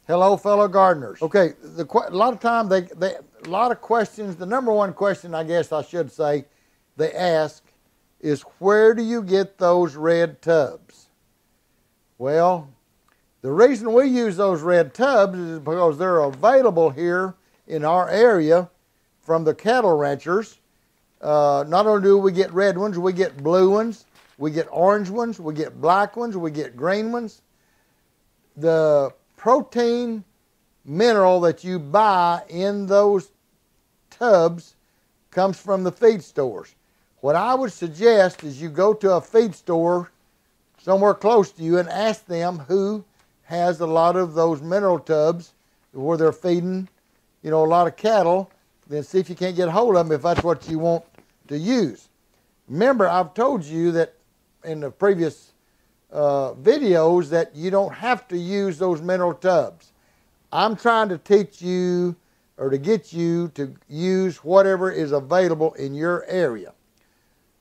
Hello, fellow gardeners. Okay, a lot of times a lot of questions. The number one question, I guess I should say, they ask is, where do you get those red tubs? Well, the reason we use those red tubs is because they're available here in our area from the cattle ranchers. Not only do we get red ones, we get blue ones, we get orange ones, we get black ones, we get green ones. The protein mineral that you buy in those tubs comes from the feed stores. What I would suggest is you go to a feed store somewhere close to you and ask them who has a lot of those mineral tubs where they're feeding, a lot of cattle. Then see if you can't get a hold of them if that's what you want to use. Remember, I've told you that in the previous videos that you don't have to use those mineral tubs. I'm trying to teach you or to get you to use whatever is available in your area.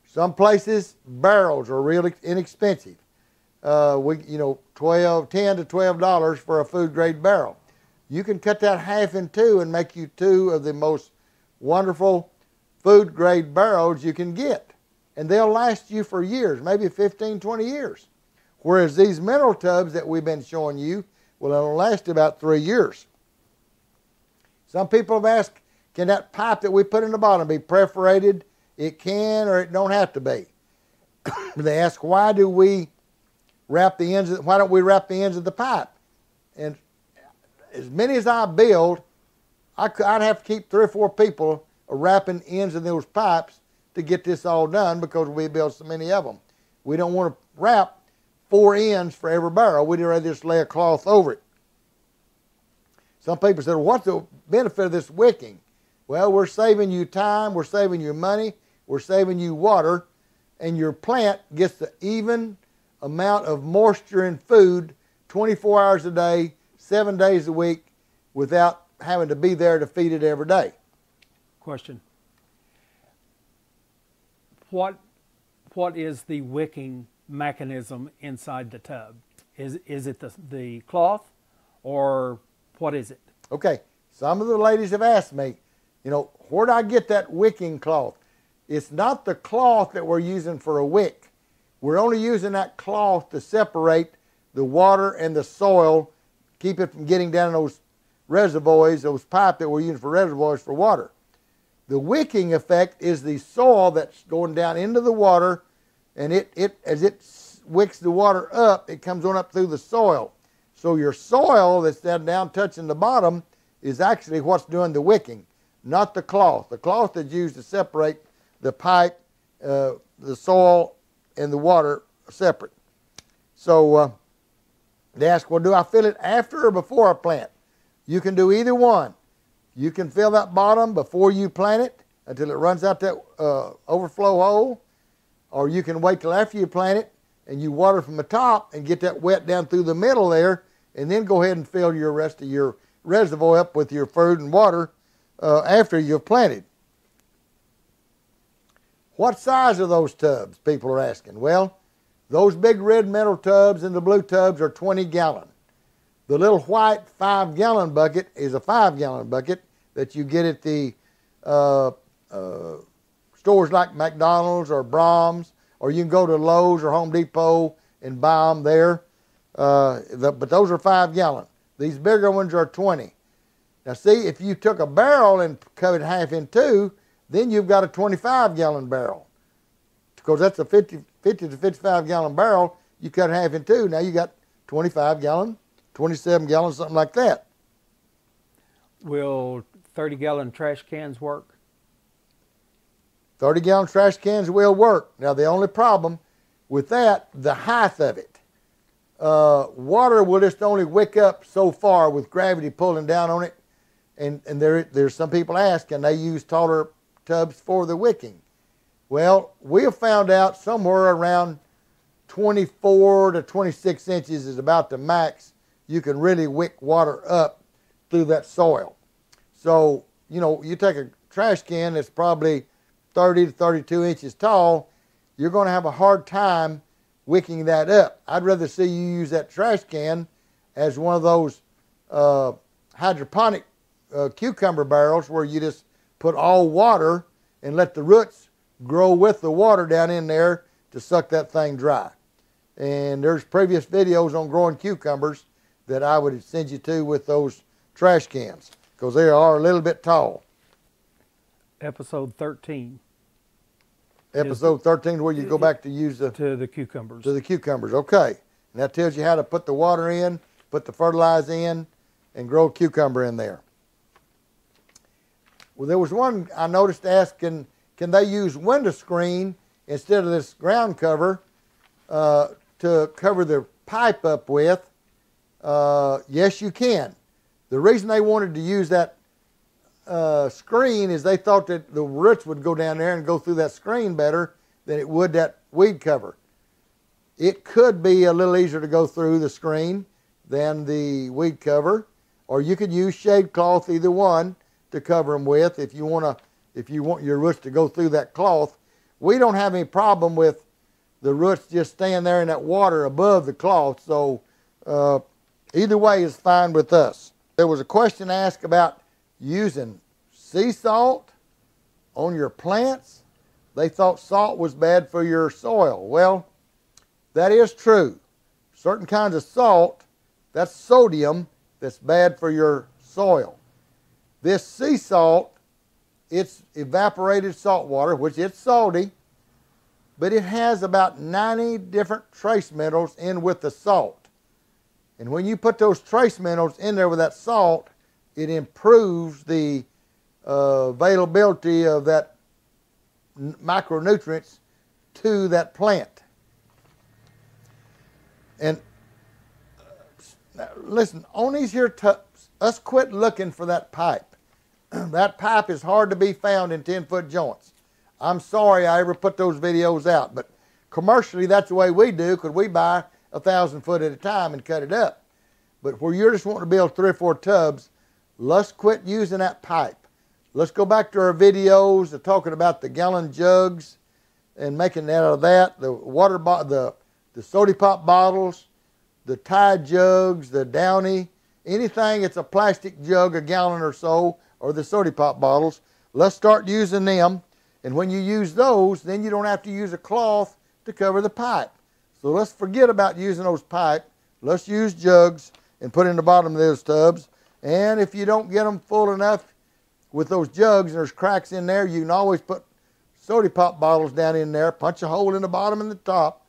Some places barrels are really inexpensive. $10 to $12 for a food grade barrel. You can cut that half in two and make you two of the most wonderful food grade barrels you can get. And they'll last you for years, maybe 15, 20 years. Whereas these mineral tubs that we've been showing you, well, it'll last about 3 years. Some people have asked, can that pipe that we put in the bottom be perforated? It can, or it don't have to be. They ask, why don't we wrap the ends of the pipe? And as many as I build, I'd have to keep 3 or 4 people wrapping ends of those pipes to get this all done because we build so many of them. We don't want to wrap 4 ends for every barrel. We'd rather just lay a cloth over it. Some people said, well, what's the benefit of this wicking? Well, we're saving you time, we're saving you money, we're saving you water, and your plant gets the even amount of moisture and food 24 hours a day, 7 days a week, without having to be there to feed it every day. Question. What is the wicking mechanism inside the tub? Is it the cloth, or what is it? Okay, some of the ladies have asked me, where do I get that wicking cloth? It's not the cloth that we're using for a wick. We're only using that cloth to separate the water and the soil, keep it from getting down in those reservoirs, those pipes that we're using for reservoirs for water. The wicking effect is the soil that's going down into the water, and as it wicks the water up, it comes on up through the soil. So your soil that's down touching the bottom is actually what's doing the wicking, not the cloth. The cloth is used to separate the pipe, the soil, and the water separate. So they ask, well, do I fill it after or before I plant? You can do either one. You can fill that bottom before you plant it until it runs out that overflow hole, or you can wait till after you plant it and you water from the top and get that wet down through the middle there, and then go ahead and fill your rest of your reservoir up with your food and water after you've planted. What size are those tubs, people are asking? Well, those big red metal tubs and the blue tubs are 20 gallon. The little white 5-gallon bucket is a 5-gallon bucket that you get at the stores like McDonald's or Brahms, or you can go to Lowe's or Home Depot and buy them there. But those are 5-gallon. These bigger ones are 20. Now see, if you took a barrel and cut it half in two, then you've got a 25-gallon barrel. Because that's a 50 to 55-gallon barrel, you cut it half in two, now you got 25-gallon, 27 gallons, something like that. Will 30-gallon trash cans work? 30-gallon trash cans will work. Now the only problem with that, the height of it. Water will just only wick up so far with gravity pulling down on it. And there's some people ask, can they use taller tubs for the wicking? Well, we have found out somewhere around 24 to 26 inches is about the max you can really wick water up through that soil. So, you take a trash can that's probably 30 to 32 inches tall, you're going to have a hard time wicking that up. I'd rather see you use that trash can as one of those hydroponic cucumber barrels where you just put all water and let the roots grow with the water down in there to suck that thing dry. And there's previous videos on growing cucumbers that I would send you to with those trash cans because they are a little bit tall. Episode 13. Episode 13 is where you go back to use the cucumbers. To the cucumbers, okay. And that tells you how to put the water in, put the fertilizer in, and grow a cucumber in there. Well, there was one I noticed asking, can they use window screen instead of this ground cover to cover their pipe up with? Yes, you can. The reason they wanted to use that screen is they thought that the roots would go down there and go through that screen better than it would that weed cover. It could be a little easier to go through the screen than the weed cover, or you could use shade cloth, either one, to cover them with if you want your roots to go through that cloth. We don't have any problem with the roots just staying there in that water above the cloth, so either way is fine with us. There was a question asked about using sea salt on your plants. They thought salt was bad for your soil. Well, that is true. Certain kinds of salt, that's sodium, that's bad for your soil. This sea salt, it's evaporated salt water, which it's salty, but it has about 90 different trace minerals in with the salt. And when you put those trace minerals in there with that salt, it improves the availability of that micronutrients to that plant. And listen, on these here tubs, us quit looking for that pipe. That pipe is hard to be found in 10-foot joints. I'm sorry I ever put those videos out, but commercially that's the way we do because we buy 1,000 foot at a time and cut it up. But where you're just wanting to build 3 or 4 tubs, let's quit using that pipe. Let's go back to our videos of talking about the gallon jugs and making that out of that, the water the soda pop bottles, the Tide jugs, the Downy, anything that's a plastic jug, a gallon or so, or the soda pop bottles. Let's start using them. And when you use those, then you don't have to use a cloth to cover the pipe. So let's forget about using those pipes. Let's use jugs and put in the bottom of those tubs. And if you don't get them full enough with those jugs and there's cracks in there, you can always put soda pop bottles down in there, punch a hole in the bottom and the top,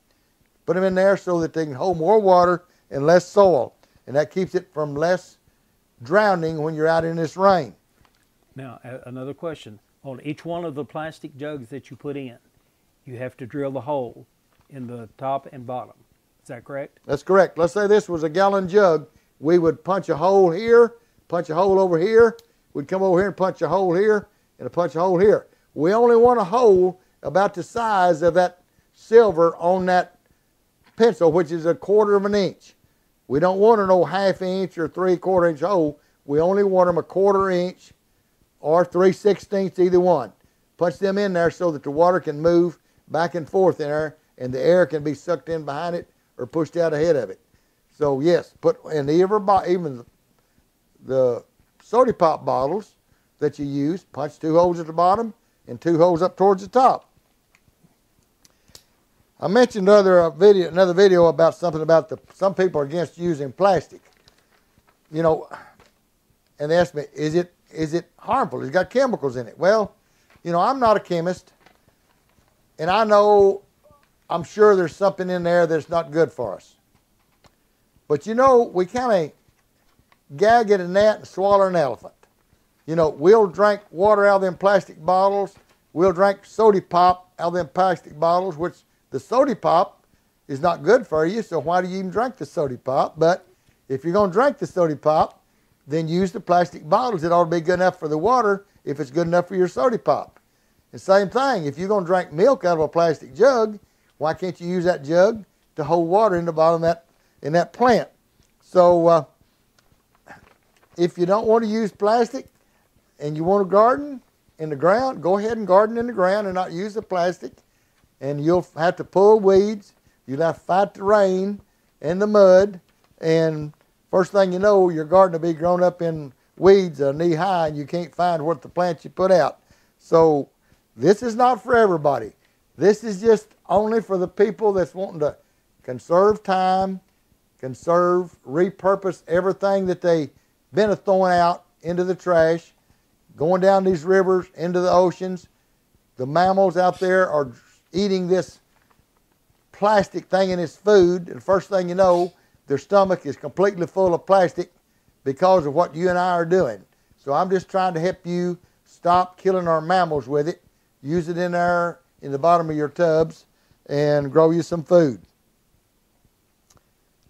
put them in there so that they can hold more water and less soil. And that keeps it from less drowning when you're out in this rain. Now, another question. On each one of the plastic jugs that you put in, you have to drill the hole in the top and bottom. Is that correct? That's correct. Let's say this was a gallon jug. We would punch a hole here, punch a hole over here. We'd come over here and punch a hole here and punch a hole here. We only want a hole about the size of that silver on that pencil, which is 1/4 of an inch. We don't want an old 1/2 inch or 3/4 inch hole. We only want them 1/4 inch or 3/16, either one. Punch them in there so that the water can move back and forth in there and the air can be sucked in behind it or pushed out ahead of it. So yes, put in even the soda pop bottles that you use, punch 2 holes at the bottom and 2 holes up towards the top. I mentioned another video about something about some people are against using plastic. You know, and they asked me, is it harmful? It's got chemicals in it. Well, you know, I'm not a chemist, and I'm sure there's something in there that's not good for us. But you know, we kind of gag at a gnat and swallow an elephant. You know, we'll drink water out of them plastic bottles. We'll drink soda pop out of them plastic bottles, which the soda pop is not good for you, so why do you even drink the soda pop? But if you're going to drink the soda pop, then use the plastic bottles. It ought to be good enough for the water if it's good enough for your soda pop. And same thing, if you're going to drink milk out of a plastic jug, why can't you use that jug to hold water in the bottom of that plant? So if you don't want to use plastic and you want to garden in the ground, go ahead and garden in the ground and not use the plastic. And you'll have to pull weeds. You'll have to fight the rain and the mud and First thing you know, your garden will be grown up in weeds knee high, and you can't find what the plants you put out. So this is not for everybody. This is just only for the people that's wanting to conserve time, repurpose everything that they've been throwing out into the trash, going down these rivers, into the oceans. The mammals out there are eating this plastic thing in its food, and the first thing you know, their stomach is completely full of plastic because of what you and I are doing. So I'm just trying to help you stop killing our mammals with it. Use it in there, in the bottom of your tubs, and grow you some food.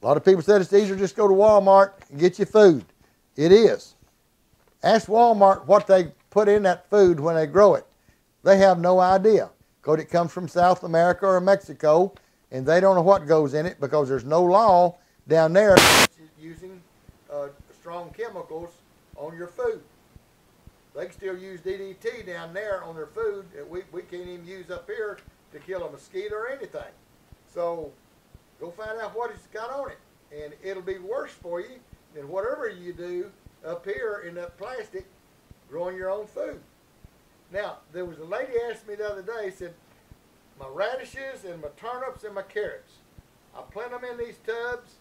A lot of people said it's easier to just go to Walmart and get you food. It is. Ask Walmart what they put in that food when they grow it. They have no idea, because it comes from South America or Mexico, and they don't know what goes in it because there's no law down there using strong chemicals on your food. They can still use DDT down there on their food that we can't even use up here to kill a mosquito or anything. So go find out what it's got on it, and it'll be worse for you than whatever you do up here in that plastic growing your own food. Now, there was a lady asked me the other day, said, my radishes and my turnips and my carrots, I plant them in these tubs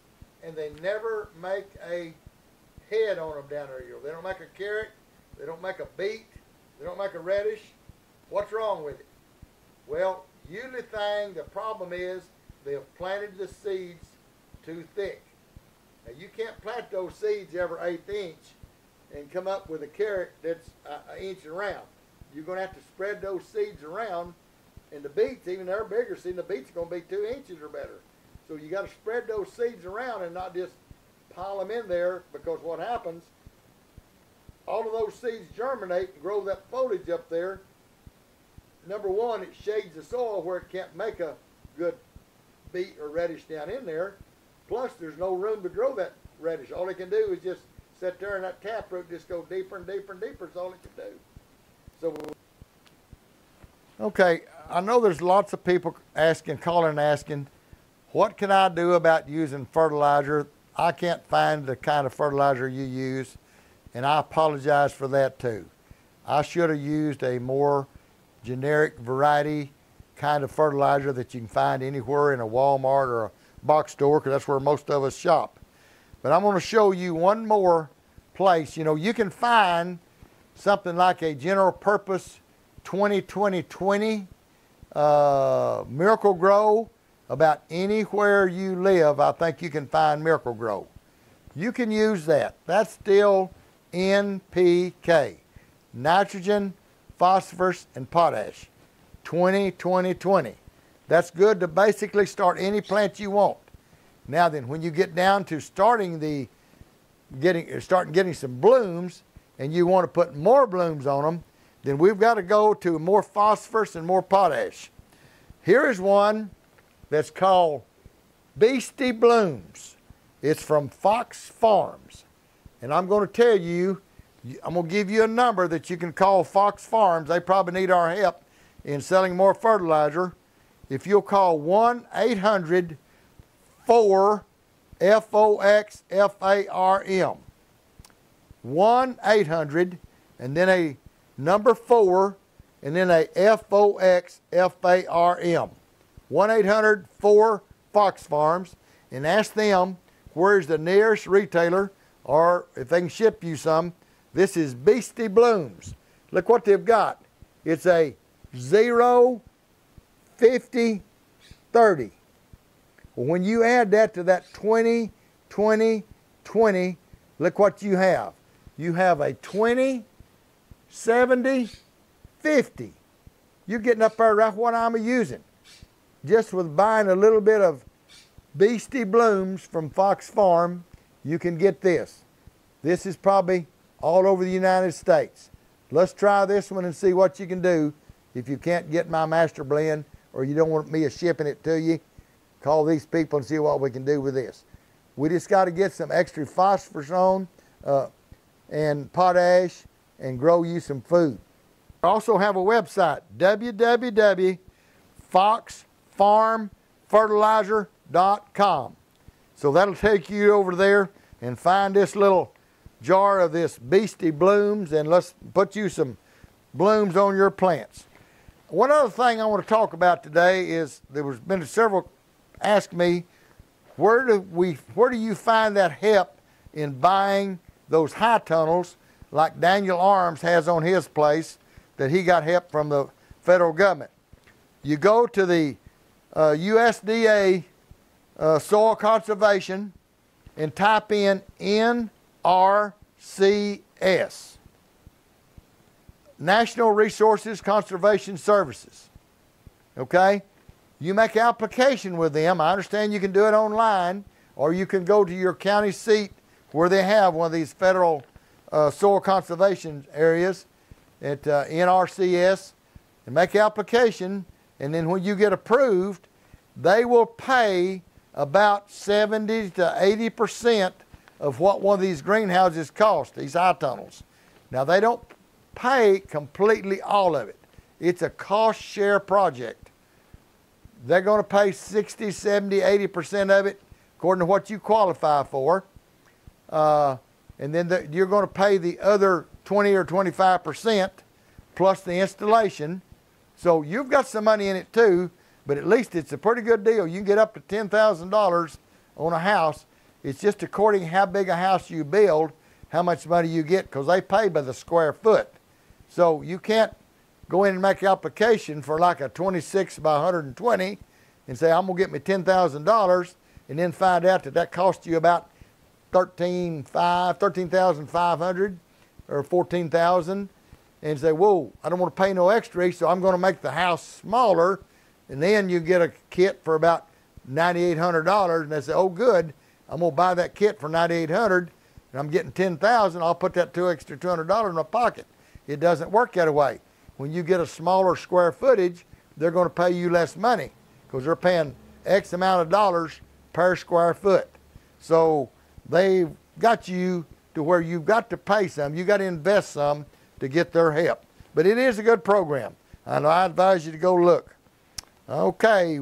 and they never make a head on them down there. They don't make a carrot, they don't make a beet, they don't make a radish. What's wrong with it? Well, usually the problem is they have planted the seeds too thick. Now, you can't plant those seeds every 1/8 inch and come up with a carrot that's an inch around. You're going to have to spread those seeds around, and the beets, even they're bigger, see, the beets are going to be 2 inches or better. So you got to spread those seeds around and not just pile them in there, because what happens, all of those seeds germinate and grow that foliage up there. Number one, it shades the soil where it can't make a good beet or radish down in there. Plus, there's no room to grow that radish. All it can do is just sit there and that taproot just go deeper and deeper and deeper. That's all it can do. So, okay, I know there's lots of people calling and asking, what can I do about using fertilizer? I can't find the kind of fertilizer you use, and I apologize for that too. I should have used a more generic variety kind of fertilizer that you can find anywhere in a Walmart or a box store, because that's where most of us shop. But I'm going to show you one more place. You know, you can find something like a general purpose 20-20-20 Miracle Grow about anywhere you live. I think you can find Miracle Grow. You can use that. That's still NPK, nitrogen, phosphorus, and potash. 20-20-20. That's good to basically start any plant you want. Now then, when you get down to starting getting some blooms, and you want to put more blooms on them, then we've got to go to more phosphorus and more potash. Here is one that's called Beastie Blooms. It's from Fox Farms. And I'm going to tell you, I'm going to give you a number that you can call Fox Farms. They probably need our help in selling more fertilizer. If you'll call 1-800-4-FOX-FARM. 1-800 and then a number 4 and then a FOXFARM. 1-800-4-FOX Farms, and ask them where's the nearest retailer, or if they can ship you some. This is Beastie Blooms. Look what they've got. It's a 0, 50, 30. Well, when you add that to that 20, 20, 20, look what you have. You have a 20, 70, 50. You're getting up there right what I'm using. Just with buying a little bit of Beastie Blooms from Fox Farm, you can get this. This is probably all over the United States. Let's try this one and see what you can do. If you can't get my master blend, or you don't want me shipping it to you, call these people and see what we can do with this. We just got to get some extra phosphorus on and potash and grow you some food. I also have a website, www.foxfarmfertilizer.com. So that'll take you over there, and find this little jar of this Beastie Blooms, and let's put you some blooms on your plants. One other thing I want to talk about today is there's been several ask me, where do you find that help in buying those high tunnels like Daniel Arms has on his place that he got help from the federal government? You go to the USDA Soil Conservation and type in NRCS, National Resources Conservation Services. Okay? You make application with them. I understand you can do it online, or you can go to your county seat where they have one of these federal soil conservation areas at NRCS and make application, and then when you get approved, they will pay about 70 to 80% of what one of these greenhouses cost, these high tunnels. Now, they don't pay completely all of it. It's a cost share project. They're going to pay 60, 70, 80% of it according to what you qualify for. And then you're going to pay the other 20 or 25% plus the installation. So you've got some money in it too, but at least it's a pretty good deal. You can get up to $10,000 on a house. It's just according how big a house you build, how much money you get, because they pay by the square foot. So you can't go in and make an application for like a 26 by 120 and say, I'm going to get me $10,000, and then find out that cost you about $13,500 or $14,000, and say, whoa, I don't want to pay no extra, so I'm going to make the house smaller, and then you get a kit for about $9,800, and they say, oh good, I'm going to buy that kit for $9,800, and I'm getting $10,000, I'll put that extra $200 in my pocket. It doesn't work that way. When you get a smaller square footage, they're going to pay you less money because they're paying X amount of dollars per square foot. So they've got you to where you've got to pay some, you got to invest some to get their help. But it is a good program, and I advise you to go look. Okay,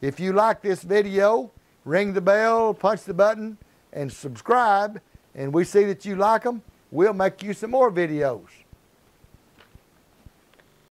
if you like this video, ring the bell, punch the button, and subscribe, and we see that you like them, we'll make you some more videos.